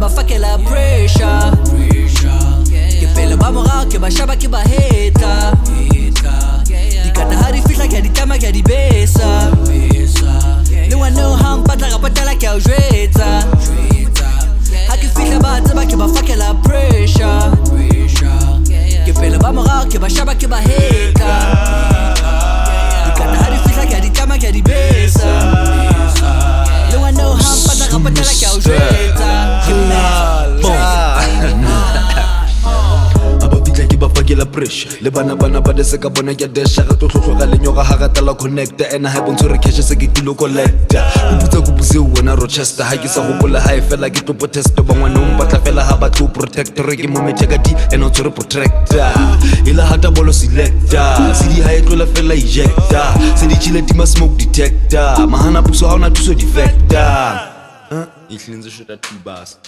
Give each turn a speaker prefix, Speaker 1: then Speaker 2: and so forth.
Speaker 1: ba fakela pressure ke pele ba morao ke ba shaba ke ba hater dikata ha di fihla ke di tama ke di besa le wa know how mpatla ka patala ke a jwetsa ha ke fihla ba tseba ke ba fakela pressure ke pele ba morao ke ba shaba ke ba hater dikata ha di fihla ke di tama ke di besa le wa know how mpatla ka patala ke a jwetsa
Speaker 2: la pressure le bana ba de se ka bona ke desha ga tlotlhoga le nyoga ha ga tala connector ena ha bontsho re cash se ke dilo collector go butse wena Rochester ha ke sa go bola ha fela ke tlo protest ba ngwana o mpatla fela ha ba tlo protector ke mo meteka di ena o tsore protector ila hata bolo selector se di ha e tlola fela ejector se di chile tima smoke detector mahana puso ha ona thuso defector e hlinze shota tubas